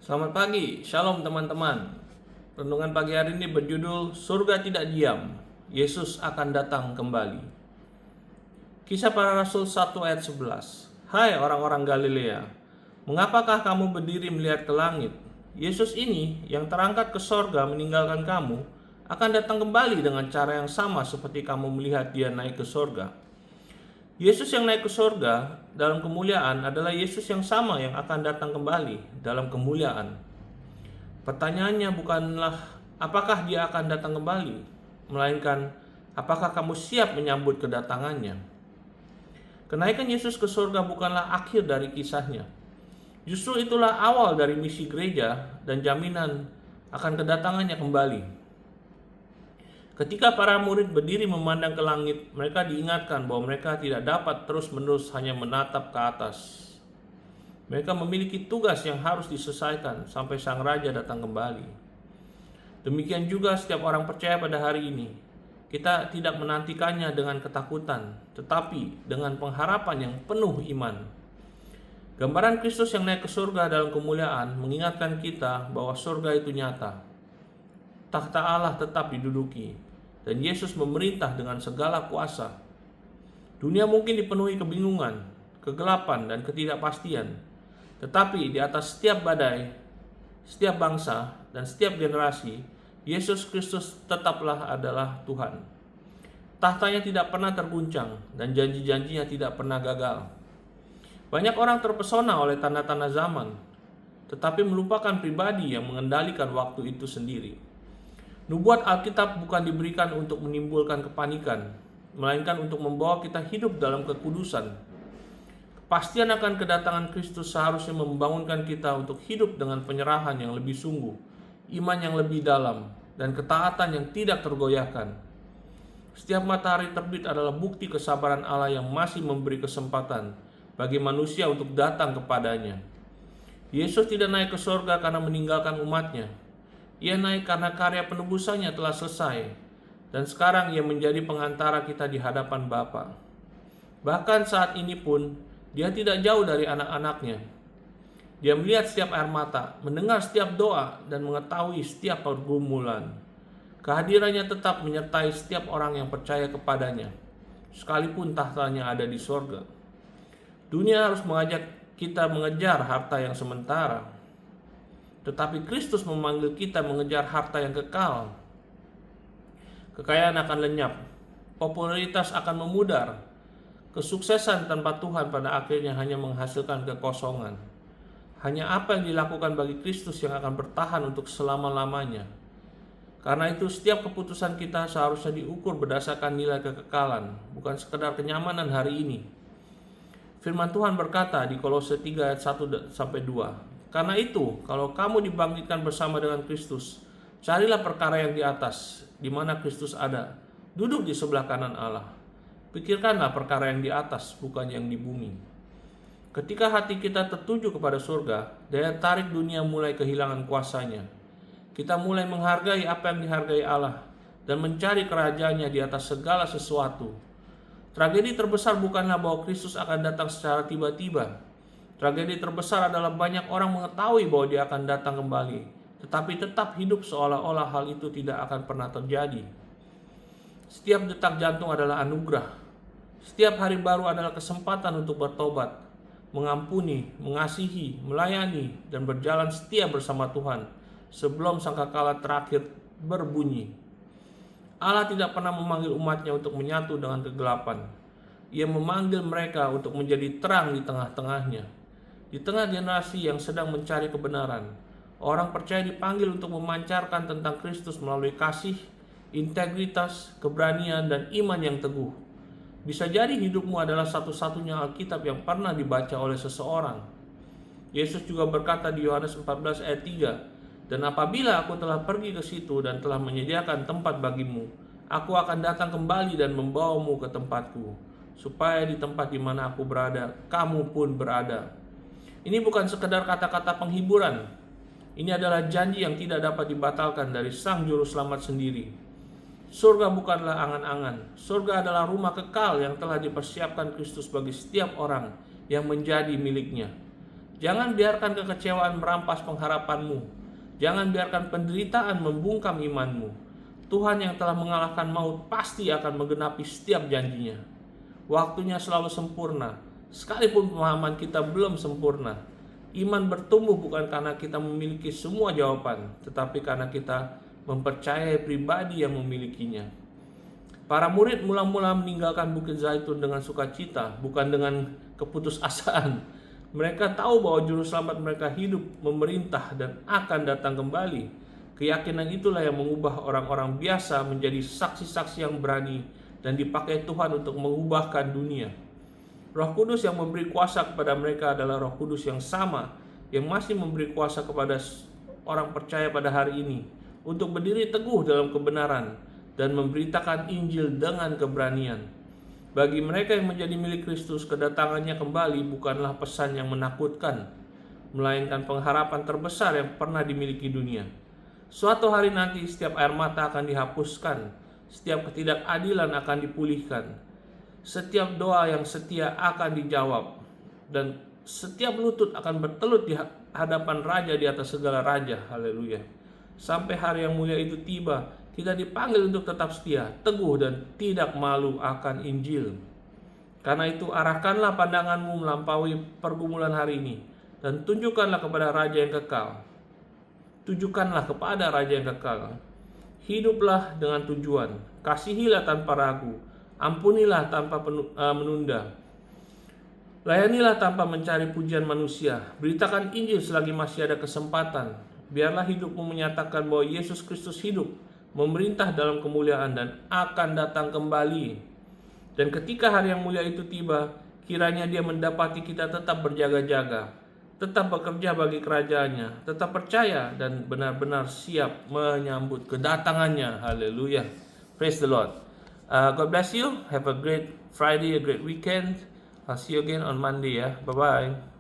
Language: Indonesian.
Selamat pagi, shalom teman-teman. Renungan pagi hari ini berjudul Surga Tidak Diam, Yesus akan datang kembali. Kisah Para Rasul 1 ayat 11. Hai orang-orang Galilea, mengapakah kamu berdiri melihat ke langit? Yesus ini yang terangkat ke sorga meninggalkan kamu akan datang kembali dengan cara yang sama seperti kamu melihat dia naik ke sorga. Yesus yang naik ke sorga dalam kemuliaan adalah Yesus yang sama yang akan datang kembali dalam kemuliaan. Pertanyaannya bukanlah apakah dia akan datang kembali, melainkan apakah kamu siap menyambut kedatangannya. Kenaikan Yesus ke sorga bukanlah akhir dari kisahnya. Justru itulah awal dari misi gereja dan jaminan akan kedatangannya kembali. Ketika para murid berdiri memandang ke langit, mereka diingatkan bahwa mereka tidak dapat terus-menerus hanya menatap ke atas. Mereka memiliki tugas yang harus diselesaikan sampai Sang Raja datang kembali. Demikian juga setiap orang percaya pada hari ini. Kita tidak menantikannya dengan ketakutan, tetapi dengan pengharapan yang penuh iman. Gambaran Kristus yang naik ke surga dalam kemuliaan mengingatkan kita bahwa surga itu nyata. Takhta Allah tetap diduduki, dan Yesus memerintah dengan segala kuasa. Dunia mungkin dipenuhi kebingungan, kegelapan, dan ketidakpastian. Tetapi di atas setiap badai, setiap bangsa, dan setiap generasi, Yesus Kristus tetaplah adalah Tuhan. Tahtanya tidak pernah terguncang, dan janji-janjinya tidak pernah gagal. Banyak orang terpesona oleh tanda-tanda zaman, tetapi melupakan pribadi yang mengendalikan waktu itu sendiri. Nubuat Alkitab bukan diberikan untuk menimbulkan kepanikan, melainkan untuk membawa kita hidup dalam kekudusan. Kepastian akan kedatangan Kristus seharusnya membangunkan kita untuk hidup dengan penyerahan yang lebih sungguh, iman yang lebih dalam, dan ketaatan yang tidak tergoyahkan. Setiap matahari terbit adalah bukti kesabaran Allah yang masih memberi kesempatan bagi manusia untuk datang kepadanya. Yesus tidak naik ke surga karena meninggalkan umatnya. Ia naik karena karya penebusannya telah selesai, dan sekarang ia menjadi pengantara kita di hadapan Bapa. Bahkan saat ini pun, dia tidak jauh dari anak-anaknya. Dia melihat setiap air mata, mendengar setiap doa, dan mengetahui setiap pergumulan. Kehadirannya tetap menyertai setiap orang yang percaya kepadanya, sekalipun tahtanya ada di sorga. Dunia harus mengajak kita mengejar harta yang sementara, tetapi Kristus memanggil kita mengejar harta yang kekal. Kekayaan akan lenyap, popularitas akan memudar, kesuksesan tanpa Tuhan pada akhirnya hanya menghasilkan kekosongan. Hanya apa yang dilakukan bagi Kristus yang akan bertahan untuk selama-lamanya. Karena itu setiap keputusan kita seharusnya diukur berdasarkan nilai kekekalan, bukan sekedar kenyamanan hari ini. Firman Tuhan berkata di Kolose 3 ayat 1-2, karena itu, kalau kamu dibangkitkan bersama dengan Kristus, carilah perkara yang di atas, di mana Kristus ada, duduk di sebelah kanan Allah. Pikirkanlah perkara yang di atas, bukan yang di bumi. Ketika hati kita tertuju kepada surga, daya tarik dunia mulai kehilangan kuasanya. Kita mulai menghargai apa yang dihargai Allah, dan mencari kerajaannya di atas segala sesuatu. Tragedi terbesar bukanlah bahwa Kristus akan datang secara tiba-tiba. Tragedi terbesar adalah banyak orang mengetahui bahwa dia akan datang kembali, tetapi tetap hidup seolah-olah hal itu tidak akan pernah terjadi. Setiap detak jantung adalah anugerah. Setiap hari baru adalah kesempatan untuk bertobat, mengampuni, mengasihi, melayani, dan berjalan setia bersama Tuhan sebelum sangkakala terakhir berbunyi. Allah tidak pernah memanggil umatnya untuk menyatu dengan kegelapan. Ia memanggil mereka untuk menjadi terang di tengah-tengahnya. Di tengah generasi yang sedang mencari kebenaran, orang percaya dipanggil untuk memancarkan tentang Kristus melalui kasih, integritas, keberanian, dan iman yang teguh. Bisa jadi hidupmu adalah satu-satunya Alkitab yang pernah dibaca oleh seseorang. Yesus juga berkata di Yohanes 14 ayat 3, dan apabila aku telah pergi ke situ dan telah menyediakan tempat bagimu, aku akan datang kembali dan membawamu ke tempatku, supaya di tempat di mana aku berada, kamu pun berada. Ini bukan sekedar kata-kata penghiburan. Ini adalah janji yang tidak dapat dibatalkan dari Sang Juru Selamat sendiri. Surga bukanlah angan-angan. Surga adalah rumah kekal yang telah dipersiapkan Kristus bagi setiap orang yang menjadi miliknya. Jangan biarkan kekecewaan merampas pengharapanmu. Jangan biarkan penderitaan membungkam imanmu. Tuhan yang telah mengalahkan maut pasti akan menggenapi setiap janjinya. Waktunya selalu sempurna, sekalipun pemahaman kita belum sempurna. Iman bertumbuh bukan karena kita memiliki semua jawaban, tetapi karena kita mempercayai pribadi yang memilikinya. Para murid mula-mula meninggalkan Bukit Zaitun dengan sukacita, bukan dengan keputusasaan. Mereka tahu bahwa juru selamat mereka hidup, memerintah, dan akan datang kembali. Keyakinan itulah yang mengubah orang-orang biasa menjadi saksi-saksi yang berani dan dipakai Tuhan untuk mengubahkan dunia. Roh Kudus yang memberi kuasa kepada mereka adalah Roh Kudus yang sama yang masih memberi kuasa kepada orang percaya pada hari ini untuk berdiri teguh dalam kebenaran dan memberitakan Injil dengan keberanian. Bagi mereka yang menjadi milik Kristus, kedatangannya kembali bukanlah pesan yang menakutkan, melainkan pengharapan terbesar yang pernah dimiliki dunia. Suatu hari nanti setiap air mata akan dihapuskan, setiap ketidakadilan akan dipulihkan, setiap doa yang setia akan dijawab, dan setiap lutut akan bertelut di hadapan Raja di atas segala raja. Haleluya. Sampai hari yang mulia itu tiba, kita dipanggil untuk tetap setia, teguh, dan tidak malu akan Injil. Karena itu arahkanlah pandanganmu melampaui pergumulan hari ini, dan tunjukkanlah kepada Raja yang kekal. Tujukanlah kepada Raja yang kekal. Hiduplah dengan tujuan, kasihilah tanpa ragu, ampunilah tanpa menunda, layanilah tanpa mencari pujian manusia, beritakan Injil selagi masih ada kesempatan. Biarlah hidupmu menyatakan bahwa Yesus Kristus hidup, memerintah dalam kemuliaan, dan akan datang kembali. Dan ketika hari yang mulia itu tiba, kiranya Dia mendapati kita tetap berjaga-jaga, tetap bekerja bagi kerajaannya, tetap percaya dan benar-benar siap menyambut kedatangannya. Haleluya. Praise the Lord. God bless you. Have a great Friday, a great weekend. I'll see you again on Monday ya. Bye-bye.